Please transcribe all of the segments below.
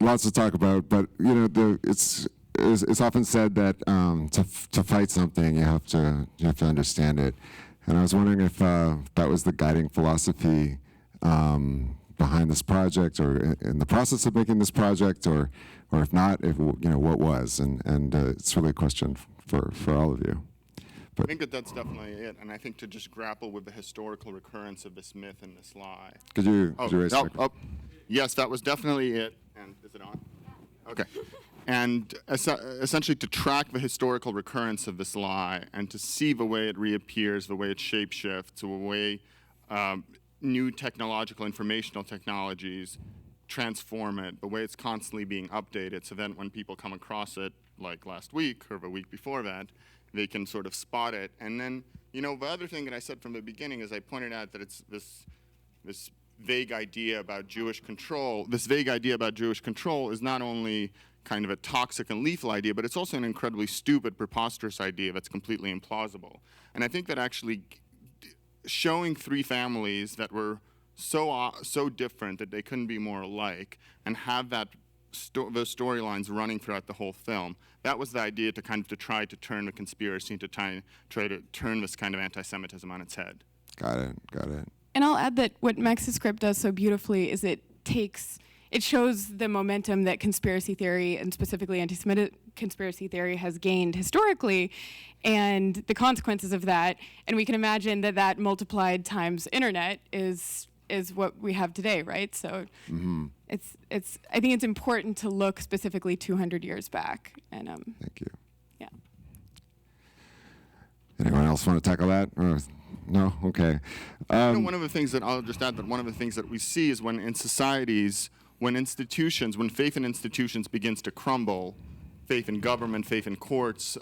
lots to talk about, but you know, it's often said that to fight something, you have to understand it. And I was wondering if that was the guiding philosophy behind this project, or in the process of making this project, or if not, if you know what was. And it's really a question for all of you. I think that that's definitely it, and I think to just grapple with the historical recurrence of this myth and this lie. Could you raise the microphone? Yes, that was definitely it. And is it on? Okay. And essentially to track the historical recurrence of this lie and to see the way it reappears, the way it shapeshifts, the way new technological, informational technologies transform it, the way it's constantly being updated, so then when people come across it, like last week or the week before that, they can sort of spot it. And then, you know, the other thing that I said from the beginning is I pointed out that it's this vague idea about Jewish control. This vague idea about Jewish control is not only kind of a toxic and lethal idea, but it's also an incredibly stupid, preposterous idea that's completely implausible. And I think that actually showing three families that were so different that they couldn't be more alike, and have that those storylines running throughout the whole film, that was the idea, to kind of to try to turn the conspiracy, to try to turn this kind of anti-Semitism on its head. Got it. And I'll add that what Max's script does so beautifully is it shows the momentum that conspiracy theory, and specifically anti-Semitic conspiracy theory, has gained historically, and the consequences of that. And we can imagine that multiplied times internet is what we have today, right? So I think it's important to look specifically 200 years back. And thank you. Yeah. Anyone else want to tackle that? Or no? Okay. You know, one of the things that I'll just add, that one of the things that we see is when in societies, when faith in institutions begins to crumble, faith in government, faith in courts,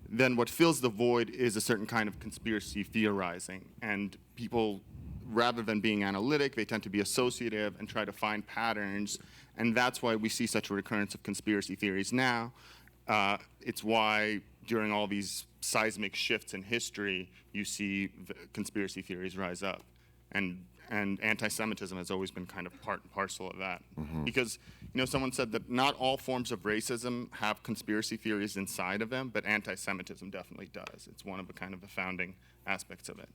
then what fills the void is a certain kind of conspiracy theorizing. And people, rather than being analytic, they tend to be associative and try to find patterns. And that's why we see such a recurrence of conspiracy theories now. It's why during all these seismic shifts in history, you see the conspiracy theories rise up. And anti-Semitism has always been kind of part and parcel of that. Because, you know, someone said that not all forms of racism have conspiracy theories inside of them, but anti-Semitism definitely does. It's one of the kind of the founding aspects of it.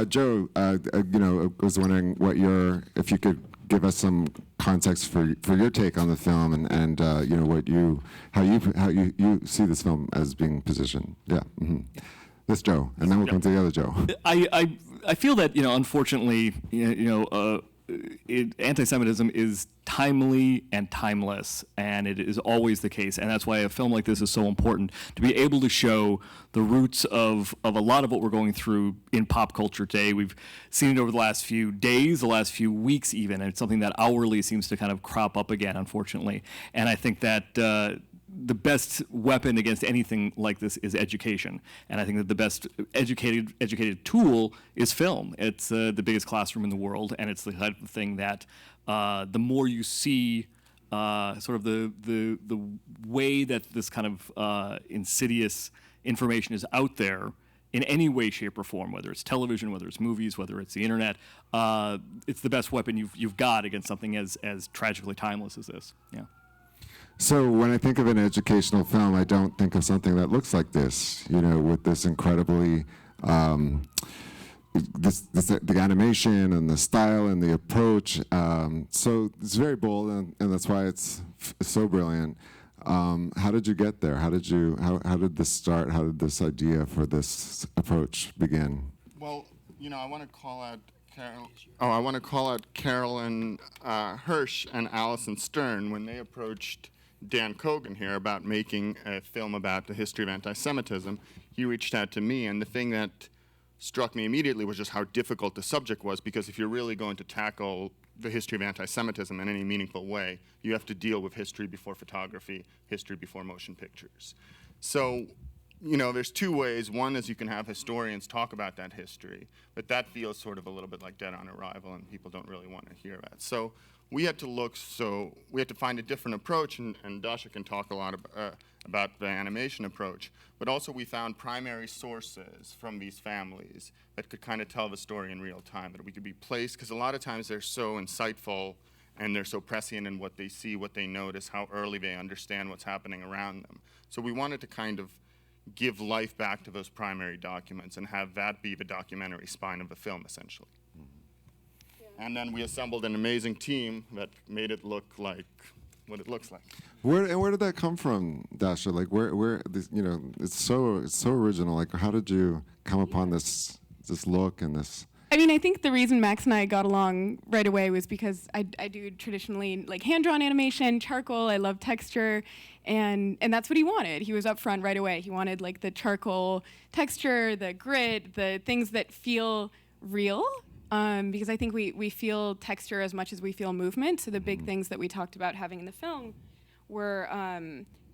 Joe, you know, I was wondering if you could give us some context for your take on the film, and you know, how you see this film as being positioned. Yeah. This Joe, and then we'll come to the other Joe. I feel that, you know, unfortunately, anti-Semitism is timely and timeless, and it is always the case. And that's why a film like this is so important, to be able to show the roots of a lot of what we're going through in pop culture today. We've seen it over the last few days, the last few weeks even, and it's something that hourly seems to kind of crop up again, unfortunately. And I think that the best weapon against anything like this is education, and I think that the best educated tool is film. It's the biggest classroom in the world, and it's the type of thing that the more you see sort of the way that this kind of insidious information is out there in any way, shape, or form, whether it's television, whether it's movies, whether it's the internet, it's the best weapon you've got against something as tragically timeless as this. Yeah. So when I think of an educational film, I don't think of something that looks like this, you know, with this incredibly, the animation and the style and the approach. So it's very bold, and that's why it's so brilliant. How did you get there? How did this start? How did this idea for this approach begin? Well, you know, I want to call out Carolyn Hirsch and Allison Stern when they approached Dan Kogan here about making a film about the history of anti-Semitism. He reached out to me, and the thing that struck me immediately was just how difficult the subject was, because if you're really going to tackle the history of anti-Semitism in any meaningful way, you have to deal with history before photography, history before motion pictures. So, you know, there's two ways. One is you can have historians talk about that history, but that feels sort of a little bit like dead on arrival, and people don't really want to hear that. So we had to find a different approach, and Dasha can talk a lot about the animation approach, but also we found primary sources from these families that could kind of tell the story in real time, that we could be placed, because a lot of times they're so insightful and they're so prescient in what they see, what they notice, how early they understand what's happening around them. So we wanted to kind of give life back to those primary documents and have that be the documentary spine of the film, essentially. And then we assembled an amazing team that made it look like what it looks like. Where did that come from, Dasha? Like where this, you know, it's so original. Like how did you come upon this look and this? I mean, I think the reason Max and I got along right away was because I do traditionally like hand-drawn animation, charcoal. I love texture, and that's what he wanted. He was upfront right away. He wanted like the charcoal texture, the grit, the things that feel real. Because I think we feel texture as much as we feel movement. So the big things that we talked about having in the film were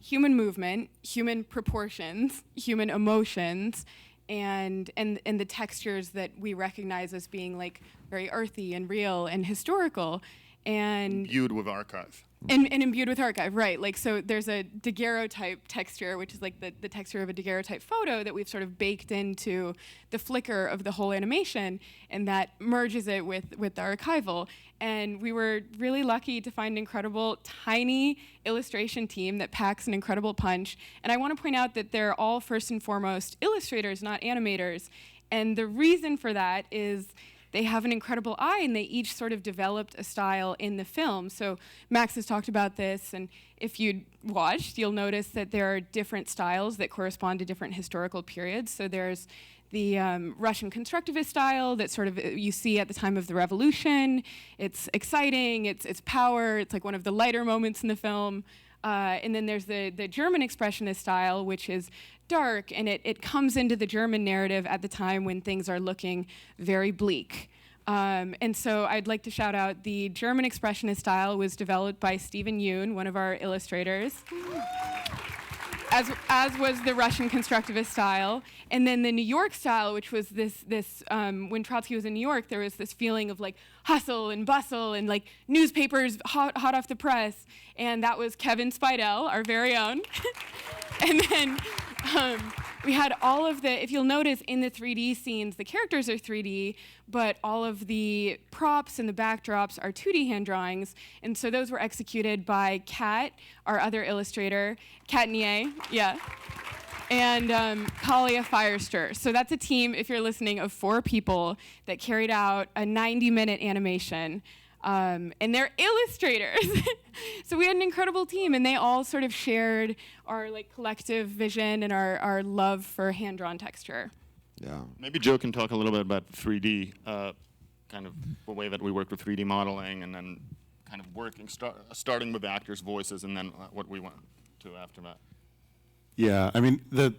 human movement, human proportions, human emotions, and the textures that we recognize as being like very earthy and real and historical, and Viewed with archive. and imbued with archive, right? Like, so there's a daguerreotype texture, which is like the texture of a daguerreotype photo that we've sort of baked into the flicker of the whole animation, and that merges it with the archival. And we were really lucky to find an incredible, tiny illustration team that packs an incredible punch. And I want to point out that they're all first and foremost illustrators, not animators. And the reason for that is they have an incredible eye, and they each sort of developed a style in the film. So Max has talked about this, and if you'd watched, you'll notice that there are different styles that correspond to different historical periods. So there's the Russian constructivist style that sort of you see at the time of the revolution. It's exciting, it's power, it's like one of the lighter moments in the film. And then there's the German expressionist style, which is dark, and it comes into the German narrative at the time when things are looking very bleak. And so I'd like to shout out the German expressionist style was developed by Stephen Yoon, one of our illustrators, as was the Russian constructivist style. And then the New York style, which was this when Trotsky was in New York, there was this feeling of like hustle and bustle and like newspapers hot off the press. And that was Kevin Spidell, our very own. And then we had all of the, if you'll notice in the 3D scenes, the characters are 3D, but all of the props and the backdrops are 2D hand drawings. And so those were executed by Kat, our other illustrator, Kat Nie, yeah, and Kalia Firester. So that's a team, if you're listening, of 4 people that carried out a 90-minute animation. And they're illustrators. So we had an incredible team, and they all sort of shared our like collective vision and our love for hand-drawn texture. Yeah. Maybe Joe can talk a little bit about 3D, kind of the way that we work with 3D modeling, and then kind of working, starting with actors' voices, and then what we went to after that. Yeah, I mean, it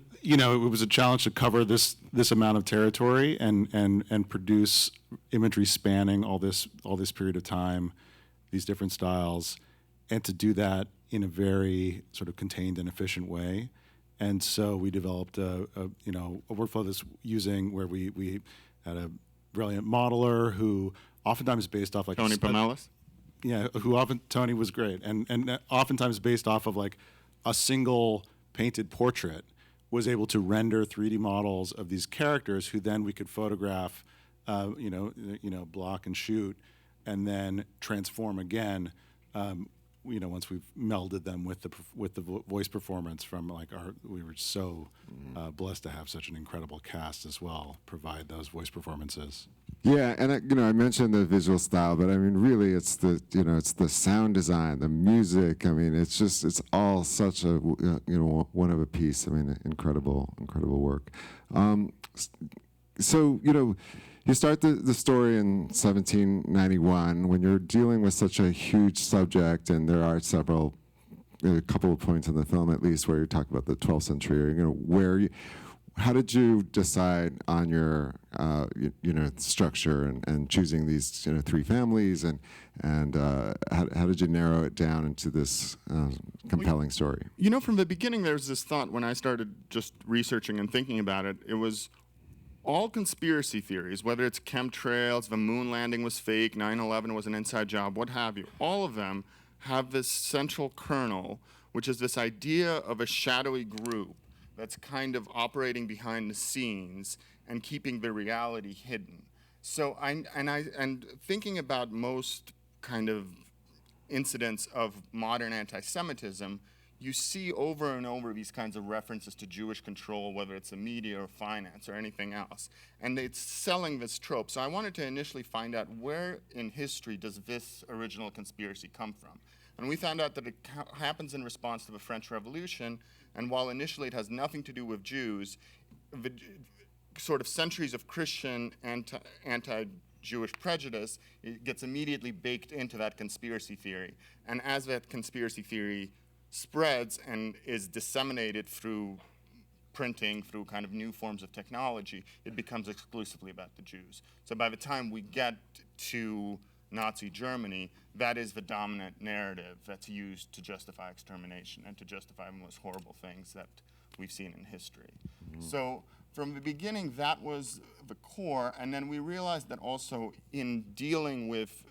was a challenge to cover this amount of territory and produce imagery spanning all this period of time, these different styles, and to do that in a very sort of contained and efficient way. And so we developed a workflow that's using where we had a brilliant modeler who oftentimes based off like Tony Pomelis? Yeah, Tony was great, and oftentimes based off of like a single painted portrait, was able to render 3D models of these characters who then we could photograph, block and shoot, and then transform again. Once we've melded them with the voice performance from we were so blessed to have such an incredible cast as well provide those voice performances. Yeah, and I mentioned the visual style, but I mean, really, it's the sound design, the music. I mean, it's all such a one of a piece. I mean, incredible work. So you start the story in 1791 when you're dealing with such a huge subject, and there are a couple of points in the film at least where you talk about the 12th century. How did you decide on your structure and choosing these 3 families, and how did you narrow it down into this compelling story? From the beginning, there was this thought when I started just researching and thinking about it. It was all conspiracy theories, whether it's chemtrails, the moon landing was fake, 9/11 was an inside job, what have you. All of them have this central kernel, which is this idea of a shadowy group that's kind of operating behind the scenes and keeping the reality hidden. So and thinking about most kind of incidents of modern anti-Semitism, you see over and over these kinds of references to Jewish control, whether it's the media or finance or anything else. And it's selling this trope. So I wanted to initially find out where in history does this original conspiracy come from. And we found out that it happens in response to the French Revolution, and while initially it has nothing to do with Jews, the sort of centuries of Christian anti-Jewish prejudice, it gets immediately baked into that conspiracy theory. And as that conspiracy theory spreads and is disseminated through printing, through kind of new forms of technology, it becomes exclusively about the Jews. So by the time we get to Nazi Germany, that is the dominant narrative that's used to justify extermination and to justify the most horrible things that we've seen in history. So from the beginning, that was the core, and then we realized that also in dealing with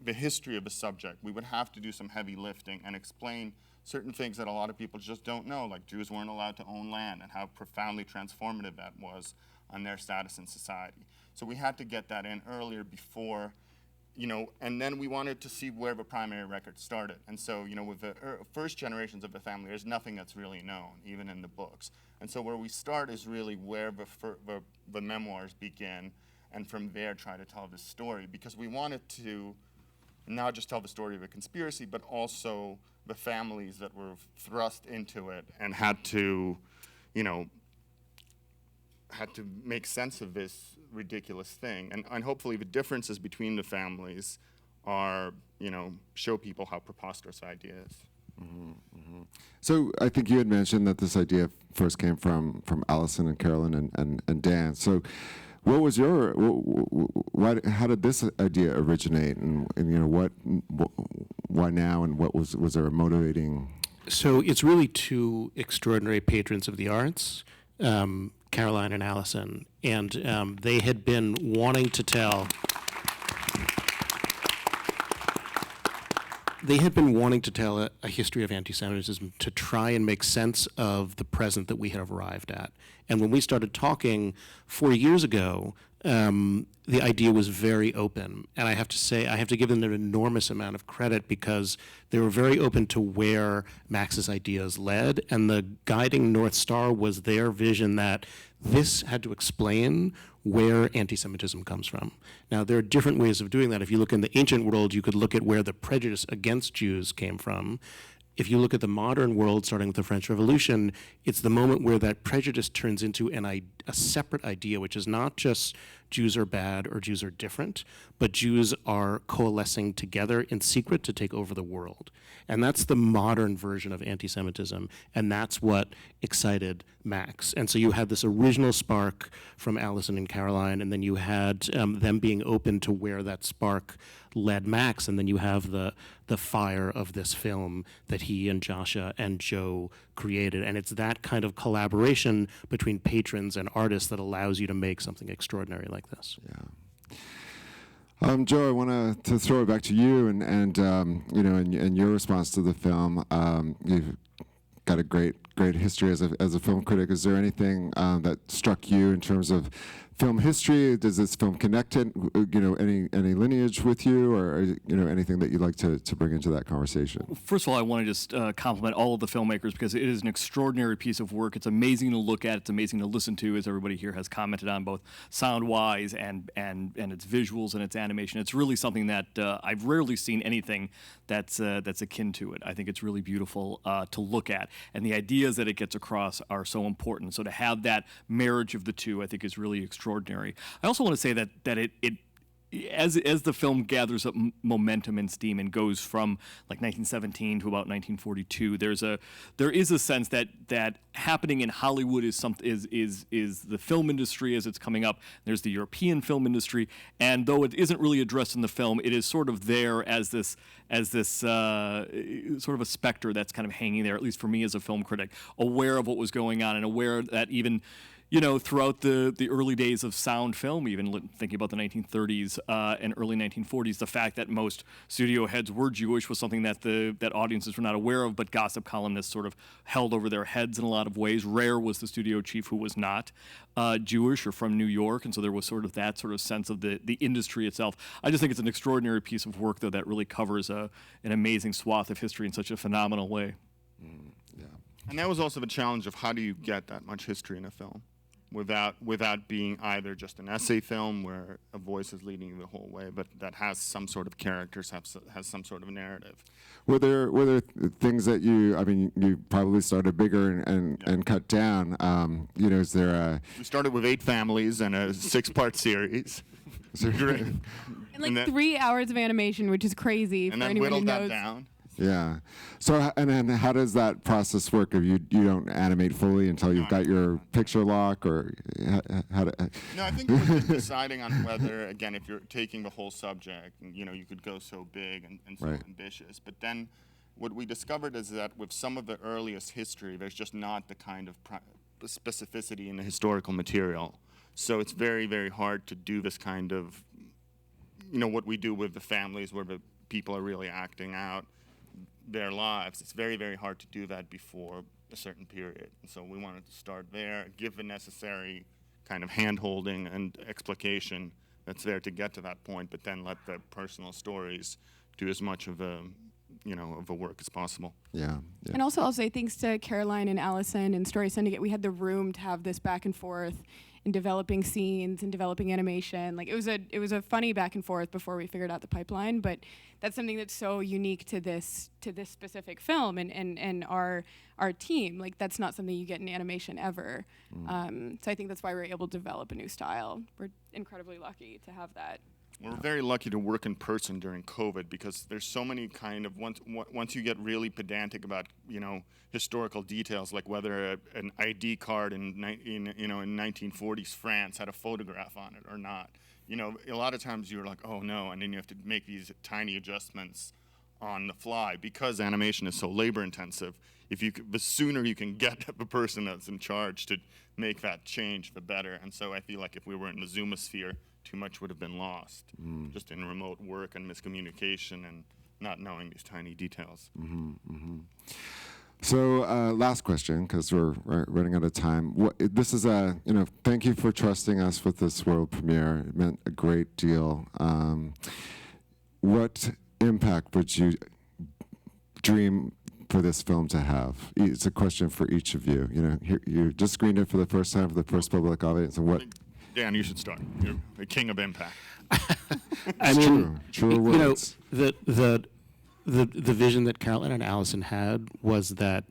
the history of the subject, we would have to do some heavy lifting and explain certain things that a lot of people just don't know, like Jews weren't allowed to own land and how profoundly transformative that was on their status in society. So we had to get that in earlier before, and then we wanted to see where the primary record started. And so, with the first generations of the family, there's nothing that's really known, even in the books. And so where we start is really where the memoirs begin, and from there try to tell this story, because we wanted to not just tell the story of a conspiracy, but also the families that were thrust into it and had to make sense of this ridiculous thing. And hopefully the differences between the families are, show people how preposterous the idea is. So I think you had mentioned that this idea first came from Allison and Carolyn and Dan. So what was your, how did this idea originate, and why now, and was there a motivating? So it's really two extraordinary patrons of the arts, Caroline and Allison, and they had been wanting to tell. They had been wanting to tell a history of anti-Semitism to try and make sense of the present that we had arrived at. And when we started talking 4 years ago, the idea was very open. And I have to say, I have to give them an enormous amount of credit, because they were very open to where Max's ideas led. And the guiding North Star was their vision that this had to explain where anti-Semitism comes from. Now, there are different ways of doing that. If you look in the ancient world, you could look at where the prejudice against Jews came from. If you look at the modern world, starting with the French Revolution, it's the moment where that prejudice turns into a separate idea, which is not just Jews are bad or Jews are different, but Jews are coalescing together in secret to take over the world. And that's the modern version of anti-Semitism, and that's what excited Max. And so you had this original spark from Allison and Caroline, and then you had them being open to where that spark led Max, and then you have the fire of this film that he and Joshua and Joe created. And it's that kind of collaboration between patrons and artists that allows you to make something extraordinary like this. Yeah. Joe, I want to throw it back to you, and in your response to the film, you've got a great history as a film critic. Is there anything that struck you in terms of film history? Does this film connect it, any lineage with you, or anything that you'd like to bring into that conversation? First of all, I want to just compliment all of the filmmakers, because it is an extraordinary piece of work. It's amazing to look at. It's amazing to listen to, as everybody here has commented on, both sound-wise and its visuals and its animation. It's really something that I've rarely seen anything that's akin to it. I think it's really beautiful to look at, and the ideas that it gets across are so important. So to have that marriage of the two, I think, is really extraordinary. I also want to say that it as the film gathers up momentum and steam and goes from like 1917 to about 1942, there is a sense that happening in Hollywood is the film industry as it's coming up. There's the European film industry, and though it isn't really addressed in the film, it is sort of there as this sort of a specter that's kind of hanging there, at least for me as a film critic, aware of what was going on and aware that even you know, throughout the early days of sound film, even thinking about the 1930s and early 1940s, the fact that most studio heads were Jewish was something that that audiences were not aware of, but gossip columnists sort of held over their heads in a lot of ways. Rare was the studio chief who was not Jewish or from New York, and so there was sort of that sort of sense of the industry itself. I just think it's an extraordinary piece of work, though, that really covers an amazing swath of history in such a phenomenal way. And that was also the challenge of how do you get that much history in a film without being either just an essay film where a voice is leading you the whole way, but that has some sort of characters, has some sort of narrative. Were there things that I mean, you probably started bigger and cut down. You know, is there a... We started with 8 families and a 6-part series. And like 3 hours of animation, which is crazy And for then anyone who whittled that knows. down. Yeah. So, and then how does that process work? If you don't animate fully until you've got your picture lock, or how do... No, I think we're just deciding on whether, again, if you're taking the whole subject, you know, you could go so big and so Right. ambitious. But then what we discovered is that with some of the earliest history, there's just not the kind of specificity in the historical material. So it's very, very hard to do this kind of, you know, what we do with the families where the people are really acting out their lives. It's very, very hard to do that before a certain period. And so we wanted to start there, give the necessary kind of hand-holding and explication that's there to get to that point, but then let the personal stories do as much of a, you know, of a work as possible. Yeah. And also, I'll say thanks to Caroline and Allison and Story Syndicate, we had the room to have this back and forth in developing scenes and developing animation. Like it was a funny back and forth before we figured out the pipeline, but that's something that's so unique to this specific film and our team. Like that's not something you get in animation ever. So I think that's why we're able to develop a new style. We're incredibly lucky to have that. We're very lucky to work in person during COVID because there's so many kind of once you get really pedantic about, you know, historical details, like whether an ID card in 1940s France had a photograph on it or not. You know, a lot of times you're like, oh no, and then you have to make these tiny adjustments on the fly because animation is so labor intensive. The sooner you can get the person that's in charge to make that change, the better. And so I feel like if we were in the Zoomosphere, too much would have been lost just in remote work and miscommunication and not knowing these tiny details. So last question, because we're running out of time. This is thank you for trusting us with this world premiere. It meant a great deal. What impact would you dream for this film to have? It's a question for each of you. You know, you just screened it for the first time for the first public audience, and what? Dan, you should start. You're the king of impact. I mean, True you know, words. the vision that Caroline and Allison had was that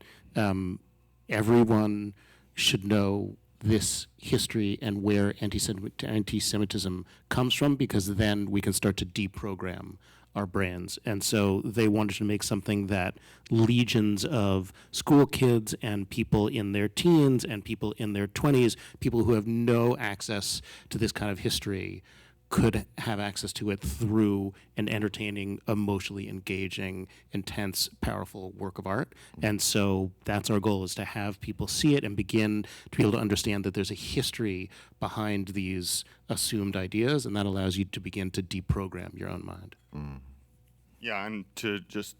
everyone should know this history and where anti-Semitism comes from, because then we can start to deprogram our brains. And so they wanted to make something that legions of school kids and people in their teens and people in their 20s, people who have no access to this kind of history, could have access to it through an entertaining, emotionally engaging, intense, powerful work of art. And so that's our goal, is to have people see it and begin to be able to understand that there's a history behind these assumed ideas, and that allows you to begin to deprogram your own mind. Yeah, and to just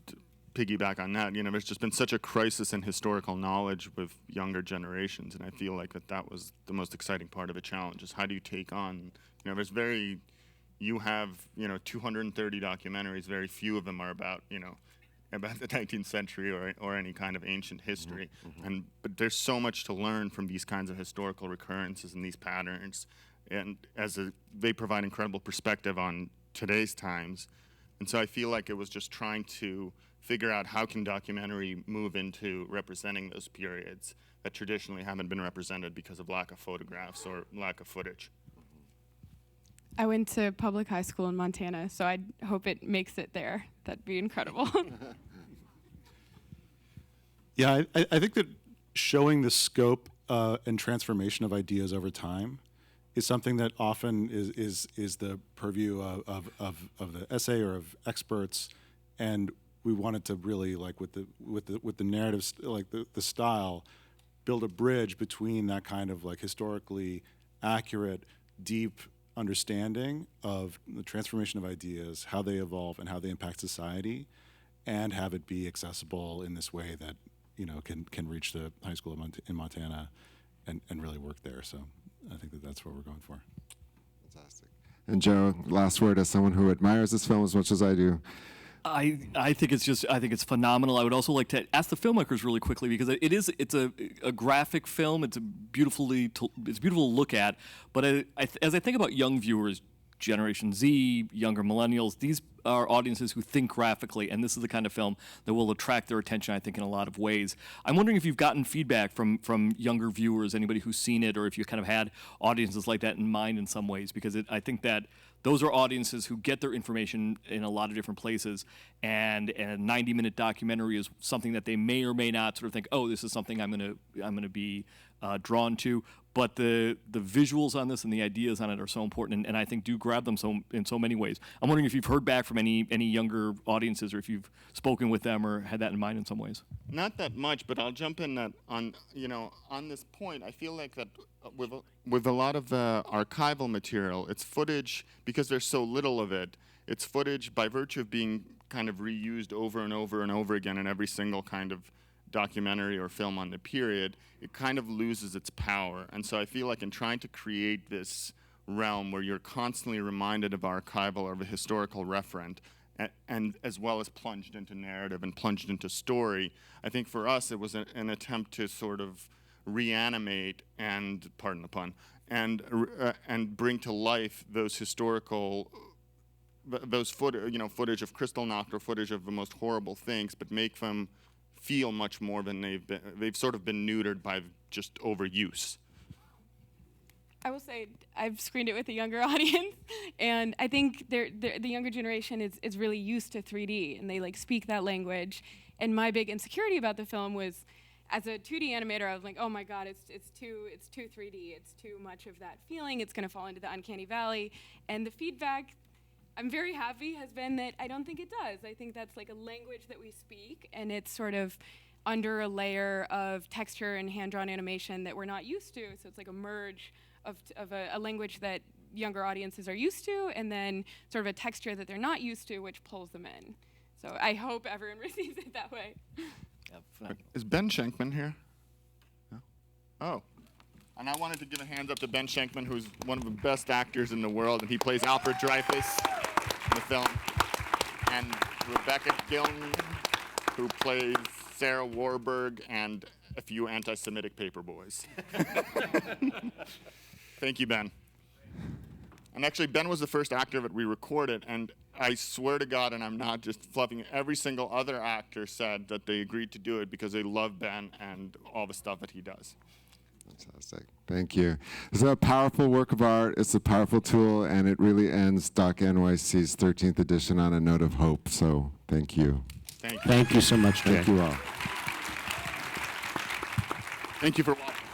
piggyback on that, you know, there's just been such a crisis in historical knowledge with younger generations, and I feel like that was the most exciting part of the challenge, is how do you take on, you know, you have, you know, 230 documentaries, very few of them are about, you know, about the 19th century or any kind of ancient history, but there's so much to learn from these kinds of historical recurrences and these patterns, and they provide incredible perspective on today's times. And so I feel like it was just trying to figure out how can documentary move into representing those periods that traditionally haven't been represented because of lack of photographs or lack of footage. I went to public high school in Montana, so I hope it makes it there. That'd be incredible. Yeah, I think that showing the scope and transformation of ideas over time is something that often is the purview of the essay or of experts, and we wanted to really, like with the narrative, like the style, build a bridge between that kind of like historically accurate, deep understanding of the transformation of ideas, how they evolve, and how they impact society, and have it be accessible in this way that can reach the high school in Montana and really work there. So I think that's what we're going for. Fantastic. And Joe, last word as someone who admires this film as much as I do. I think it's phenomenal. I would also like to ask the filmmakers really quickly, because it's a graphic film. It's beautiful to look at. But as I think about young viewers, Generation Z, younger millennials, these are audiences who think graphically, and this is the kind of film that will attract their attention, I think, in a lot of ways. I'm wondering if you've gotten feedback from younger viewers, anybody who's seen it, or if you kind of had audiences like that in mind in some ways, because I think that those are audiences who get their information in a lot of different places, and a 90-minute documentary is something that they may or may not sort of think, oh, this is something I'm gonna be drawn to. But the visuals on this and the ideas on it are so important, and I think do grab them in so many ways. I'm wondering if you've heard back from any younger audiences, or if you've spoken with them or had that in mind in some ways. Not that much, but I'll jump in that on this point. I feel like that with a lot of the archival material, it's footage, because there's so little of it. It's footage by virtue of being kind of reused over and over and over again in every single kind of documentary or film on the period. It kind of loses its power. And so I feel like in trying to create this realm where you're constantly reminded of archival or of a historical referent, and as well as plunged into narrative and plunged into story, I think for us it was an attempt to sort of reanimate and, pardon the pun, and bring to life those historical, footage of Kristallnacht or footage of the most horrible things, but make them feel much more than they've sort of been neutered by just overuse. I will say I've screened it with a younger audience, and I think the younger generation is really used to 3D, and they like speak that language. And my big insecurity about the film was, as a 2D animator, I was like, oh my God, it's too 3D. It's too much of that feeling. It's going to fall into the uncanny valley. And the feedback, I'm very happy, has been that I don't think it does. I think that's like a language that we speak, and it's sort of under a layer of texture and hand-drawn animation that we're not used to. So it's like a merge of a language that younger audiences are used to, and then sort of a texture that they're not used to, which pulls them in. So I hope everyone receives it that way. Is Ben Schenkman here? No? Oh. And I wanted to give a hands up to Ben Schenkman, who's one of the best actors in the world, and he plays Alfred Dreyfus in the film. And Rebecca Gillen, who plays Sarah Warburg and a few anti-Semitic paper boys. Thank you, Ben. And actually, Ben was the first actor that we recorded, and I swear to God, and I'm not just fluffing it, every single other actor said that they agreed to do it because they love Ben and all the stuff that he does. Fantastic. Thank you. It's a powerful work of art. It's a powerful tool, and it really ends Doc NYC's 13th edition on a note of hope. So thank you. Thank you. Thank you so much, Jay. Thank you all. Thank you for watching.